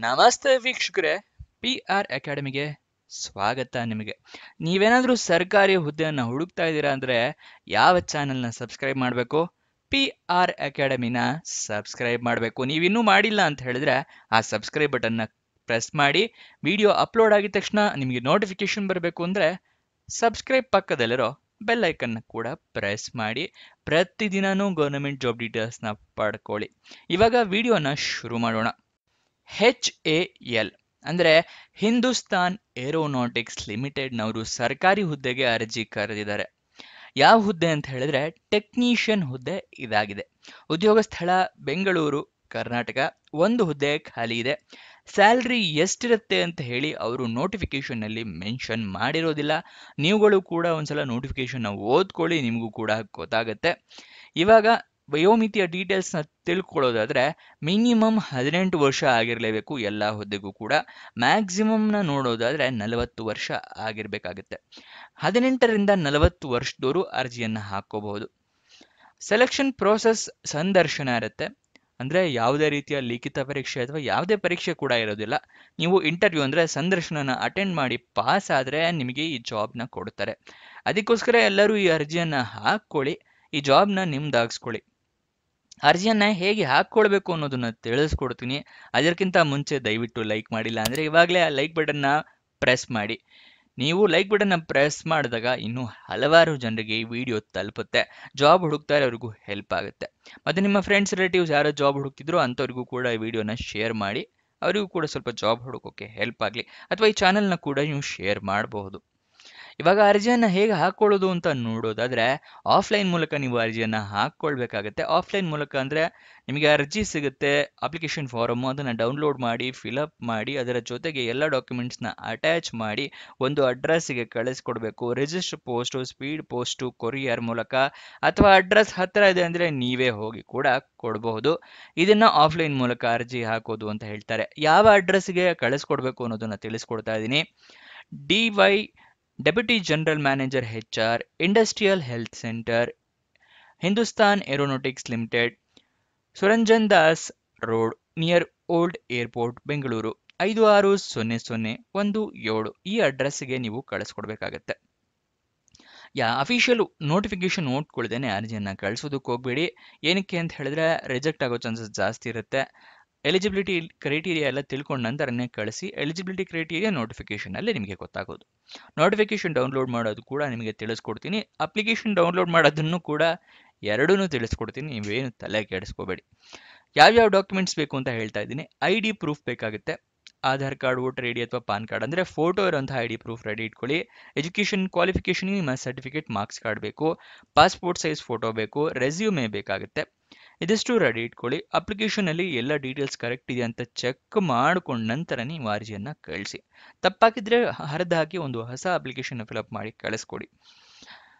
ನಮಸ್ತೆ ವೀಕ್ಷಕರೇ, PR ಅಕಾಡೆಮಿಗೆ ಸ್ವಾಗತ ನಿಮಗೆ. ನೀವೇನಾದ್ರೂ ಸರ್ಕಾರಿ ಹುದ್ದೆಯನ್ನ ಹುಡುಕ್ತಾ ಇದ್ದೀರಾ ಅಂದ್ರೆ ಯಾವ ಚಾನೆಲ್ನ ಸಬ್ಸ್ಕ್ರೈಬ್ ಮಾಡಬೇಕು? PR ಅಕಾಡೆಮಿನ ಸಬ್ಸ್ಕ್ರೈಬ್ ಮಾಡಬೇಕು. ನೀವಿನ್ನೂ ಮಾಡಿಲ್ಲ ಅಂತ ಹೇಳಿದ್ರೆ ಆ ಸಬ್ಸ್ಕ್ರೈಬ್ ಬಟನ್ನ ಪ್ರೆಸ್ ಮಾಡಿ. ವಿಡಿಯೋ ಅಪ್ಲೋಡ್ ಆಗಿದ ತಕ್ಷಣ ನಿಮಗೆ ನೋಟಿಫಿಕೇಶನ್ ಬರಬೇಕು ಅಂದ್ರೆ ಸಬ್ಸ್ಕ್ರೈಬ್ ಪಕ್ಕದಲ್ಲಿರೋ ಬೆಲ್ ಐಕನ್ನ ಕೂಡ ಪ್ರೆಸ್ ಮಾಡಿ. ಪ್ರತಿದಿನನೂ ಗವರ್ನಮೆಂಟ್ ಜಾಬ್ ಡೀಟೇಲ್ಸ್ನ ಪಡ್ಕೊಳ್ಳಿ. ಇವಾಗ ವಿಡಿಯೋನ ಶುರು ಮಾಡೋಣ. HAL ಅಂದ್ರೆ ಹಿಂದೂಸ್ತಾನ್ ಏರೋನಾಟಿಕ್ಸ್ ಲಿಮಿಟೆಡ್ನವರು ಸರ್ಕಾರಿ ಹುದ್ದೆಗೆ ಅರ್ಜಿ ಕರೆದಿದ್ದಾರೆ. ಯಾವ ಹುದ್ದೆ ಅಂತ ಹೇಳಿದ್ರೆ ಟೆಕ್ನಿಷಿಯನ್ ಹುದ್ದೆ ಇದಾಗಿದೆ. ಉದ್ಯೋಗ ಸ್ಥಳ ಬೆಂಗಳೂರು, ಕರ್ನಾಟಕ. ಒಂದು ಹುದ್ದೆ ಖಾಲಿ ಇದೆ. ಸ್ಯಾಲ್ರಿ ಎಷ್ಟಿರುತ್ತೆ ಅಂತ ಹೇಳಿ ಅವರು ನೋಟಿಫಿಕೇಶನ್ ನಲ್ಲಿ ಮೆನ್ಷನ್ ಮಾಡಿರೋದಿಲ್ಲ. ನೀವುಗಳು ಕೂಡ ಒಂದ್ಸಲ ನೋಟಿಫಿಕೇಶನ್ ಓದ್ಕೊಳ್ಳಿ, ನಿಮಗೂ ಕೂಡ ಗೊತ್ತಾಗುತ್ತೆ. ಇವಾಗ ವಯೋಮಿತಿಯ ಡೀಟೇಲ್ಸ್ನ ತಿಳ್ಕೊಳ್ಳೋದಾದ್ರೆ ಮಿನಿಮಮ್ 18 ವರ್ಷ ಆಗಿರಲೇಬೇಕು ಎಲ್ಲ ಹುದ್ದೆಗೂ ಕೂಡ. ಮ್ಯಾಕ್ಸಿಮಮ್ನ ನೋಡೋದಾದ್ರೆ 40 ವರ್ಷ ಆಗಿರ್ಬೇಕಾಗುತ್ತೆ. 18ರಿಂದ 40 ವರ್ಷದವರು ಅರ್ಜಿಯನ್ನ ಹಾಕೋಬಹುದು. ಸೆಲೆಕ್ಷನ್ ಪ್ರೋಸೆಸ್ ಸಂದರ್ಶನ ಇರುತ್ತೆ. ಅಂದ್ರೆ ಯಾವುದೇ ರೀತಿಯ ಲಿಖಿತ ಪರೀಕ್ಷೆ ಅಥವಾ ಯಾವುದೇ ಪರೀಕ್ಷೆ ಕೂಡ ಇರೋದಿಲ್ಲ. ನೀವು ಇಂಟರ್ವ್ಯೂ ಅಂದ್ರೆ ಸಂದರ್ಶನನ ಅಟೆಂಡ್ ಮಾಡಿ ಪಾಸ್ ಆದ್ರೆ ನಿಮಗೆ ಈ ಜಾಬ್ನ ಕೊಡ್ತಾರೆ. ಅದಕ್ಕೋಸ್ಕರ ಎಲ್ಲರೂ ಈ ಅರ್ಜಿಯನ್ನ ಹಾಕೊಳ್ಳಿ, ಈ ಜಾಬ್ನ ನಿಮ್ದಾಗಿಸ್ಕೊಳ್ಳಿ. ಅರ್ಜಿಯನ್ನ ಹೇಗೆ ಹಾಕ್ಕೊಳ್ಬೇಕು ಅನ್ನೋದನ್ನ ತಿಳಿಸ್ಕೊಡ್ತೀನಿ. ಅದಕ್ಕಿಂತ ಮುಂಚೆ ದಯವಿಟ್ಟು ಲೈಕ್ ಮಾಡಿಲ್ಲ ಅಂದ್ರೆ ಇವಾಗಲೇ ಆ ಲೈಕ್ ಬಟನ್ನ ಪ್ರೆಸ್ ಮಾಡಿ. ನೀವು ಲೈಕ್ ಬಟನ್ನ ಪ್ರೆಸ್ ಮಾಡಿದಾಗ ಇನ್ನೂ ಹಲವಾರು ಜನರಿಗೆ ಈ ವಿಡಿಯೋ ತಲುಪುತ್ತೆ. ಜಾಬ್ ಹುಡುಕ್ತಾ ಇರೋರಿಗೂ ಹೆಲ್ಪ್ ಆಗುತ್ತೆ. ಮತ್ತೆ ನಿಮ್ಮ ಫ್ರೆಂಡ್ಸ್ ರಿಲೇಟಿವ್ಸ್ ಯಾರೋ ಜಾಬ್ ಹುಡುಕ್ತಿದ್ರು ಅಂಥವ್ರಿಗೂ ಕೂಡ ಈ ವಿಡಿಯೋನ ಶೇರ್ ಮಾಡಿ. ಅವರಿಗೂ ಕೂಡ ಸ್ವಲ್ಪ ಜಾಬ್ ಹುಡುಕೋಕೆ ಹೆಲ್ಪ್ ಆಗಲಿ. ಅಥವಾ ಈ ಚಾನೆಲ್ನ ಕೂಡ ನೀವು ಶೇರ್ ಮಾಡಬಹುದು. ಇವಾಗ ಅರ್ಜಿಯನ್ನ ಹೇಗೆ ಹಾಕೊಳ್ಳೋದು ಅಂತ ನೋಡೋದಾದ್ರೆ ಆಫ್ಲೈನ್ ಮೂಲಕ ನೀವು ಅರ್ಜಿಯನ್ನ ಹಾಕೊಳ್ಬೇಕಾಗತ್ತೆ. ಆಫ್ಲೈನ್ ಮೂಲಕ ಅಂದ್ರೆ ನಿಮಗೆ ಅರ್ಜಿ ಸಿಗುತ್ತೆ, ಅಪ್ಲಿಕೇಶನ್ ಫಾರಮ್, ಅದನ್ನ ಡೌನ್ಲೋಡ್ ಮಾಡಿ ಫಿಲಪ್ ಮಾಡಿ ಅದರ ಜೊತೆಗೆ ಎಲ್ಲ ಡಾಕ್ಯುಮೆಂಟ್ಸ್ನ ಅಟ್ಯಾಚ್ ಮಾಡಿ ಒಂದು ಅಡ್ರೆಸ್ಗೆ ಕಳಿಸ್ಕೊಡ್ಬೇಕು. Register post, speed post, courier ಮೂಲಕ, ಅಥವಾ ಅಡ್ರೆಸ್ ಹತ್ತಿರ ಇದೆ ಅಂದ್ರೆ ನೀವೇ ಹೋಗಿ ಕೂಡ ಕೊಡಬಹುದು. ಇದನ್ನ ಆಫ್ಲೈನ್ ಮೂಲಕ ಅರ್ಜಿ ಹಾಕೋದು ಅಂತ ಹೇಳ್ತಾರೆ. ಯಾವ ಅಡ್ರೆಸ್ಗೆ ಕಳಿಸ್ಕೊಡ್ಬೇಕು ಅನ್ನೋದನ್ನ ತಿಳಿಸ್ಕೊಡ್ತಾ ಇದ್ದೀನಿ. DY deputy general manager HR, industrial health centre, Hindustan aeronautics limited, Suranjan Das road, near old airport, Bengaluru 560017. ಈ ಅಡ್ರೆಸ್ಗೆ ನೀವು ಕಳಿಸ್ಕೊಡ್ಬೇಕಾಗತ್ತೆ. ಅಫಿಷಿಯಲ್ ನೋಟಿಫಿಕೇಶನ್ ನೋಡ್ಕೊಳ್ದೇನೆ ಅರ್ಜಿಯನ್ನ ಕಳಿಸೋದಕ್ಕೆ ಹೋಗ್ಬೇಡಿ. ಏನಕ್ಕೆ ಅಂತ ಹೇಳಿದ್ರೆ ರಿಜೆಕ್ಟ್ ಆಗೋ ಚಾನ್ಸಸ್ ಜಾಸ್ತಿ ಇರುತ್ತೆ. ಎಲಿಜಿಬಿಲಿಟಿ ಕ್ರೈಟೀರಿಯಾ ಎಲ್ಲ ತಿಳ್ಕೊಂಡ ನಂತರನೇ ಕಳಿಸಿ. ಎಲಿಜಿಬಿಲಿಟಿ ಕ್ರೈಟೀರಿಯಾ ನೋಟಿಫಿಕೇಶನ್ ಅಲ್ಲಿ ನಿಮಗೆ ಗೊತ್ತಾಗೋದು. ನೋಟಿಫಿಕೇಶನ್ ಡೌನ್ಲೋಡ್ ಮಾಡೋದು ಕೂಡ ನಿಮಗೆ ತಿಳಿಸ್ಕೊಡ್ತೀನಿ. ಅಪ್ಲಿಕೇಶನ್ ಡೌನ್ಲೋಡ್ ಮಾಡೋದನ್ನು ಕೂಡ ಎರಡೂ ತಿಳಿಸ್ಕೊಡ್ತೀನಿ. ನೀವೇನು ತಲೆ ಕೆಡಿಸ್ಕೋಬೇಡಿ. ಯಾವ್ಯಾವ ಡಾಕ್ಯುಮೆಂಟ್ಸ್ ಬೇಕು ಅಂತ ಹೇಳ್ತಾ ಇದ್ದೀನಿ. ID ಪ್ರೂಫ್ ಬೇಕಾಗುತ್ತೆ. ಆಧಾರ್ ಕಾರ್ಡ್, ವೋಟರ್ ID ಅಥವಾ ಪಾನ್ ಕಾರ್ಡ್ ಅಂದ್ರೆ ಫೋಟೋ ಇರೋಂಥ ID ಪ್ರೂಫ್ ರೆಡಿ ಇಟ್ಕೊಳ್ಳಿ. ಎಜುಕೇಷನ್ ಕ್ವಾಲಿಫಿಕೇಶನ್ ನಿಮ್ಮ ಸರ್ಟಿಫಿಕೇಟ್, ಮಾರ್ಕ್ಸ್ ಕಾರ್ಡ್ ಬೇಕು. ಪಾಸ್ಪೋರ್ಟ್ ಸೈಜ್ ಫೋಟೋ ಬೇಕು. ರೆಸ್ಯೂಮೇ ಬೇಕಾಗುತ್ತೆ. ಇದಿಷ್ಟು ರೆಡಿ ಇಟ್ಕೊಳ್ಳಿ. ಅಪ್ಲಿಕೇಶನ್ ಅಲ್ಲಿ ಎಲ್ಲ ಡೀಟೇಲ್ಸ್ ಕರೆಕ್ಟ್ ಇದೆ ಅಂತ ಚೆಕ್ ಮಾಡ್ಕೊಂಡ ನಂತರ ನೀವು ಅರ್ಜಿಯನ್ನ ಕಳಿಸಿ. ತಪ್ಪಾಗಿದ್ರೆ ಹರಿದು ಹಾಕಿ ಒಂದು ಹೊಸ ಅಪ್ಲಿಕೇಶನ್ ಫಿಲ್ಅಪ್ ಮಾಡಿ ಕಳಿಸ್ಕೊಡಿ.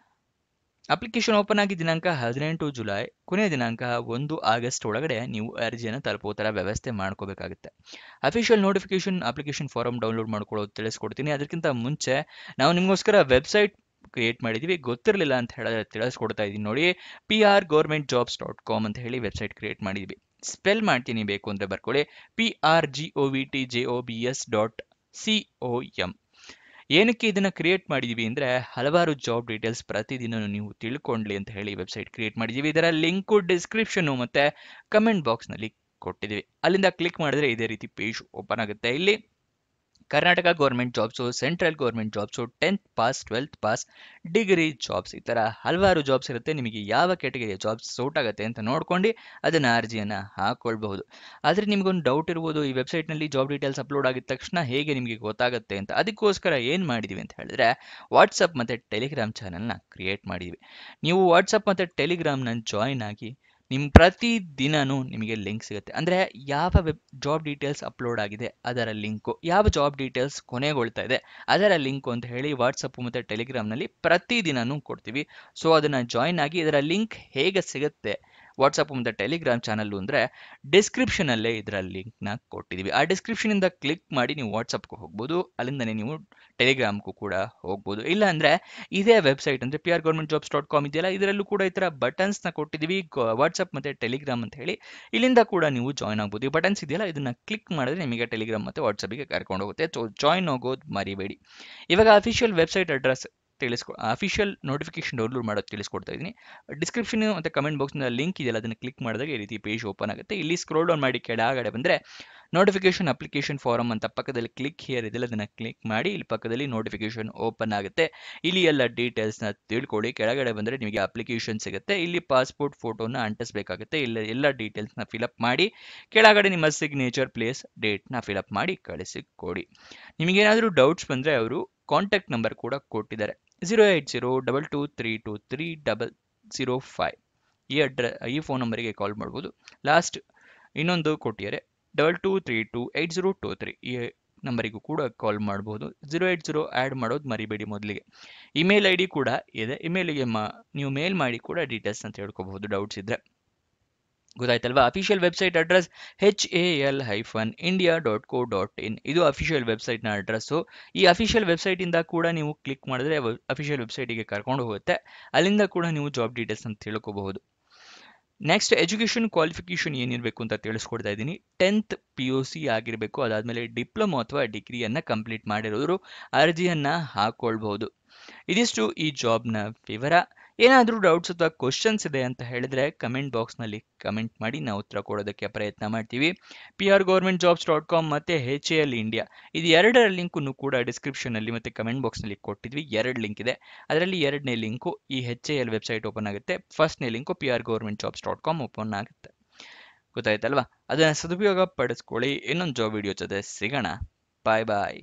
ಅಪ್ಲಿಕೇಶನ್ ಓಪನ್ ಆಗಿ ದಿನಾಂಕ 18 ಜುಲೈ, ಕೊನೆಯ ದಿನಾಂಕ 1 ಆಗಸ್ಟ್ ಒಳಗಡೆ ನೀವು ಅರ್ಜಿಯನ್ನು ತಲುಪೋ ಥರ ವ್ಯವಸ್ಥೆ ಮಾಡ್ಕೋಬೇಕಾಗುತ್ತೆ. Official notification application form download ಮಾಡ್ಕೊಳ್ಳೋದು ತಿಳಿಸ್ಕೊಡ್ತೀನಿ. ಅದಕ್ಕಿಂತ ಮುಂಚೆ ನಾವು ನಿಮಗೋಸ್ಕರ ವೆಬ್ಸೈಟ್ ಕ್ರಿಯೇಟ್ ಮಾಡಿದೀವಿ. ಗೊತ್ತಿರಲಿಲ್ಲ ಅಂತ ಹೇಳಿದ್ರೆ ತಿಳಿಸ್ಕೊಡ್ತಾ ಇದ್ದೀನಿ ನೋಡಿ. prgovernmentjobs.com ಅಂತ ಹೇಳಿ ವೆಬ್ಸೈಟ್ ಕ್ರಿಯೇಟ್ ಮಾಡಿದ್ವಿ. ಸ್ಪೆಲ್ ಮಾಡ್ತೀನಿ, ಬೇಕು ಅಂದ್ರೆ ಬರ್ಕೊಳ್ಳಿ. prgovtjobs.com. ಏನಕ್ಕೆ ಇದನ್ನ ಕ್ರಿಯೇಟ್ ಮಾಡಿದೀವಿ ಅಂದ್ರೆ ಹಲವಾರು ಜಾಬ್ ಡೀಟೇಲ್ಸ್ ಪ್ರತಿದಿನ ನೀವು ತಿಳ್ಕೊಂಡ್ಲಿ ಅಂತ ಹೇಳಿ ವೆಬ್ಸೈಟ್ ಕ್ರಿಯೇಟ್ ಮಾಡಿದೀವಿ. ಇದರ ಲಿಂಕು ಡಿಸ್ಕ್ರಿಪ್ಷನ್ ಮತ್ತೆ ಕಮೆಂಟ್ ಬಾಕ್ಸ್ ನಲ್ಲಿ ಕೊಟ್ಟಿದೀವಿ. ಅಲ್ಲಿಂದ ಕ್ಲಿಕ್ ಮಾಡಿದ್ರೆ ಇದೇ ರೀತಿ ಪೇಜ್ ಓಪನ್ ಆಗುತ್ತೆ. ಇಲ್ಲಿ Karnataka government jobs, central government jobs, 10th pass, 12th pass, degree jobs, ಈ ಥರ ಹಲವಾರು ಜಾಬ್ಸ್ ಇರುತ್ತೆ. ನಿಮಗೆ ಯಾವ ಕ್ಯಾಟಗರಿಯ ಜಾಬ್ಸ್ ಸೂಟ್ ಆಗುತ್ತೆ ಅಂತ ನೋಡ್ಕೊಂಡು ಅದನ್ನು ಅರ್ಜಿಯನ್ನು ಹಾಕೊಳ್ಬಹುದು. ಆದರೆ ನಿಮಗೊಂದು ಡೌಟ್ ಇರ್ಬೋದು, ಈ ವೆಬ್ಸೈಟ್ನಲ್ಲಿ ಜಾಬ್ ಡೀಟೇಲ್ಸ್ ಅಪ್ಲೋಡ್ ಆಗಿದ ತಕ್ಷಣ ಹೇಗೆ ನಿಮಗೆ ಗೊತ್ತಾಗುತ್ತೆ ಅಂತ. ಅದಕ್ಕೋಸ್ಕರ ಏನು ಮಾಡಿದ್ದೀವಿ ಅಂತ ಹೇಳಿದ್ರೆ ವಾಟ್ಸಪ್ ಮತ್ತು ಟೆಲಿಗ್ರಾಮ್ ಚಾನಲ್ನ ಕ್ರಿಯೇಟ್ ಮಾಡಿದ್ವಿ. ನೀವು ವಾಟ್ಸಪ್ ಮತ್ತು ಟೆಲಿಗ್ರಾಮ್ನ ಜಾಯಿನ್ ಆಗಿ ಪ್ರತಿ ದಿನನೂ ನಿಮಗೆ ಲಿಂಕ್ ಸಿಗುತ್ತೆ. ಅಂದರೆ ಯಾವ ಜಾಬ್ ಡೀಟೇಲ್ಸ್ ಅಪ್ಲೋಡ್ ಆಗಿದೆ ಅದರ ಲಿಂಕು, ಯಾವ ಜಾಬ್ ಡೀಟೇಲ್ಸ್ ಕೊನೆಗೊಳ್ತಾ ಇದೆ ಅದರ ಲಿಂಕು ಅಂತ ಹೇಳಿ ವಾಟ್ಸಪ್ ಮತ್ತು ಟೆಲಿಗ್ರಾಮ್ನಲ್ಲಿ ಪ್ರತಿ ದಿನನೂ ಕೊಡ್ತೀವಿ. ಸೊ ಅದನ್ನು ಜಾಯಿನ್ ಆಗಿ ಇದರ ಲಿಂಕ್ ಹೇಗೆ ಸಿಗುತ್ತೆ ವಾಟ್ಸಪ್ ಮತ್ತು ಟೆಲಿಗ್ರಾಮ್ ಚಾನಲ್ಲು ಅಂದರೆ ಡಿಸ್ಕ್ರಿಪ್ಷನಲ್ಲೇ ಇದರ ಲಿಂಕ್ನ ಕೊಟ್ಟಿದ್ದೀವಿ. ಆ ಡಿಸ್ಕ್ರಿಪ್ಷನಿಂದ ಕ್ಲಿಕ್ ಮಾಡಿ ನೀವು ವಾಟ್ಸಪ್ಗೆ ಹೋಗ್ಬೋದು, ಅಲ್ಲಿಂದನೇ ನೀವು ಟೆಲಿಗ್ರಾಮ್ಗೂ ಕೂಡ ಹೋಗ್ಬೋದು. ಇಲ್ಲ ಅಂದರೆ ಇದೇ ವೆಬ್ಸೈಟ್ ಅಂದರೆ prgovernmentjobs.com ಇದೆಯಲ್ಲ, ಇದರಲ್ಲೂ ಕೂಡ ಈ ಥರ ಬಟನ್ಸ್ನ ಕೊಟ್ಟಿದ್ದೀವಿ, ವಾಟ್ಸಪ್ ಮತ್ತು ಟೆಲಿಗ್ರಾಮ್ ಅಂತ ಹೇಳಿ. ಇಲ್ಲಿಂದ ಕೂಡ ನೀವು ಜಾಯ್ನ್ ಆಗ್ಬೋದು. ಈ ಬಟನ್ಸ್ ಇದೆಯಲ್ಲ, ಇದನ್ನು ಕ್ಲಿಕ್ ಮಾಡಿದ್ರೆ ನಿಮಗೆ ಟೆಲಿಗ್ರಾಮ್ ಮತ್ತು ವಾಟ್ಸಪ್ಗೆ ಕರ್ಕೊಂಡು ಹೋಗುತ್ತೆ. ಸೊ ಜಾಯ್ನ್ ಆಗೋದು ಮರಿಬೇಡಿ. ಇವಾಗ official website address official notification download ಮಾಡೋದು ತಿಳಿಸ್ಕೊಡ್ತಾ ಇದ್ದೀನಿ. ಡಿಸ್ಕ್ರಿಪ್ಷನ್ ಮತ್ತು ಕಮೆಂಟ್ ಬಾಕ್ಸ್ನ ಲಿಂಕ್ ಇದೆಯಲ್ಲ, ಅದನ್ನು ಕ್ಲಿಕ್ ಮಾಡಿದಾಗ ಈ ರೀತಿ ಪೇಜ್ ಓಪನ್ ಆಗುತ್ತೆ. ಇಲ್ಲಿ ಸ್ಕ್ರೋಲ್ ಡೌನ್ ಮಾಡಿ ಕೆಳಗಡೆ ಬಂದರೆ ನೋಟಿಫಿಕೇಶನ್ ಅಪ್ಲಿಕೇಶನ್ ಫಾರಮ್ ಅಂತ ಪಕ್ಕದಲ್ಲಿ ಕ್ಲಿಕ್ ಹಿಯರ್ ಇದೆಯಲ್ಲ, ಅದನ್ನು ಕ್ಲಿಕ್ ಮಾಡಿ ಇಲ್ಲಿ ಪಕ್ಕದಲ್ಲಿ ನೋಟಿಫಿಕೇಶನ್ ಓಪನ್ ಆಗುತ್ತೆ. ಇಲ್ಲಿ ಎಲ್ಲ ಡೀಟೇಲ್ಸ್ನ ತಿಳ್ಕೊಳ್ಳಿ. ಕೆಳಗಡೆ ಬಂದರೆ ನಿಮಗೆ ಅಪ್ಲಿಕೇಶನ್ ಸಿಗುತ್ತೆ. ಇಲ್ಲಿ ಪಾಸ್ಪೋರ್ಟ್ ಫೋಟೋನ ಅಂಟಿಸ್ಬೇಕಾಗುತ್ತೆ. ಇಲ್ಲ ಎಲ್ಲ ಡೀಟೇಲ್ಸ್ನ ಫಿಲಪ್ ಮಾಡಿ ಕೆಳಗಡೆ ನಿಮ್ಮ ಸಿಗ್ನೇಚರ್, ಪ್ಲೇಸ್, ಡೇಟ್ನ ಫಿಲಪ್ ಮಾಡಿ ಕಳಿಸಿ ಕೊಡಿ. ನಿಮಗೇನಾದರೂ ಡೌಟ್ಸ್ ಬಂದರೆ ಅವರು ಕಾಂಟ್ಯಾಕ್ಟ್ ನಂಬರ್ ಕೂಡ ಕೊಟ್ಟಿದ್ದಾರೆ, 08022233005. ಈ ಫೋನ್ ನಂಬರಿಗೆ ಕಾಲ್ ಮಾಡ್ಬೋದು. ಲಾಸ್ಟ್ ಇನ್ನೊಂದು ಕೊಟ್ಟಿದ್ದಾರೆ 22328023, ಈ ನಂಬರಿಗೂ ಕೂಡ ಕಾಲ್ ಮಾಡ್ಬೋದು. 080 ಆ್ಯಡ್ ಮಾಡೋದು ಮರಿಬೇಡಿ. ಮೊದಲಿಗೆ ಇಮೇಲ್ ಐ ಡಿ ಕೂಡ ಇದೆ, ಇಮೇಲಿಗೆ ನೀವು ಮೇಲ್ ಮಾಡಿ ಕೂಡ ಡೀಟೇಲ್ಸ್ ಅಂತ ಹೇಳ್ಕೋಬಹುದು ಡೌಟ್ಸ್ ಇದ್ದರೆ. ಗೊತ್ತಾಯ್ತಲ್ವಾ? ಅಫಿಷಿಯಲ್ ವೆಬ್ಸೈಟ್ ಅಡ್ರೆಸ್ HAL-India.co.in, ಇದು ಅಫಿಷಿಯಲ್ ವೆಬ್ಸೈಟ್ನ ಅಡ್ರೆಸ್ಸು. ಈ ಅಫಿಷಿಯಲ್ ವೆಬ್ಸೈಟಿಂದ ಕೂಡ ನೀವು ಕ್ಲಿಕ್ ಮಾಡಿದ್ರೆ ಅಫಿಷಿಯಲ್ ವೆಬ್ಸೈಟಿಗೆ ಕರ್ಕೊಂಡು ಹೋಗುತ್ತೆ. ಅಲ್ಲಿಂದ ಕೂಡ ನೀವು ಜಾಬ್ ಡೀಟೇಲ್ಸ್ ಅಂತ ತಿಳ್ಕೋಬಹುದು. ನೆಕ್ಸ್ಟ್ ಎಜುಕೇಷನ್ ಕ್ವಾಲಿಫಿಕೇಷನ್ ಏನಿರಬೇಕು ಅಂತ ತಿಳಿಸ್ಕೊಡ್ತಾ ಇದ್ದೀನಿ. 10th PUC ಆಗಿರಬೇಕು. ಅದಾದಮೇಲೆ ಡಿಪ್ಲೊಮೊ ಅಥವಾ ಡಿಗ್ರಿಯನ್ನು ಕಂಪ್ಲೀಟ್ ಮಾಡಿರೋರು ಅರ್ಜಿಯನ್ನು ಹಾಕ್ಕೊಳ್ಬಹುದು. ಇದಿಷ್ಟು ಈ ಜಾಬ್ನ ವಿವರ. ಏನಾದರೂ ಡೌಟ್ಸ್ ಅಥವಾ ಕ್ವಶನ್ಸ್ ಇದೆ ಅಂತ ಹೇಳಿದ್ರೆ ಕಮೆಂಟ್ ಬಾಕ್ಸ್ನಲ್ಲಿ ಕಮೆಂಟ್ ಮಾಡಿ, ನಾವು ಉತ್ತರ ಕೊಡೋದಕ್ಕೆ ಪ್ರಯತ್ನ ಮಾಡ್ತೀವಿ. prgovernmentjobs.com ಮತ್ತು HAL India, ಇದು ಎರಡರ ಲಿಂಕನ್ನು ಕೂಡ ಡಿಸ್ಕ್ರಿಪ್ಷನಲ್ಲಿ ಮತ್ತು ಕಮೆಂಟ್ ಬಾಕ್ಸ್ನಲ್ಲಿ ಕೊಟ್ಟಿದ್ವಿ. 2 ಲಿಂಕ್ ಇದೆ. ಅದರಲ್ಲಿ 2ನೇ ಲಿಂಕು ಈ HAL ವೆಬ್ಸೈಟ್ ಓಪನ್ ಆಗುತ್ತೆ, 1ನೇ ಲಿಂಕು prgovernmentjobs.com ಓಪನ್ ಆಗುತ್ತೆ. ಗೊತ್ತಾಯ್ತಲ್ವಾ? ಅದನ್ನು ಸದುಪಯೋಗ ಪಡಿಸ್ಕೊಳ್ಳಿ. ಇನ್ನೊಂದು ಜಾಬ್ ವಿಡಿಯೋ ಜೊತೆ ಸಿಗೋಣ. ಬಾಯ್ ಬಾಯ್.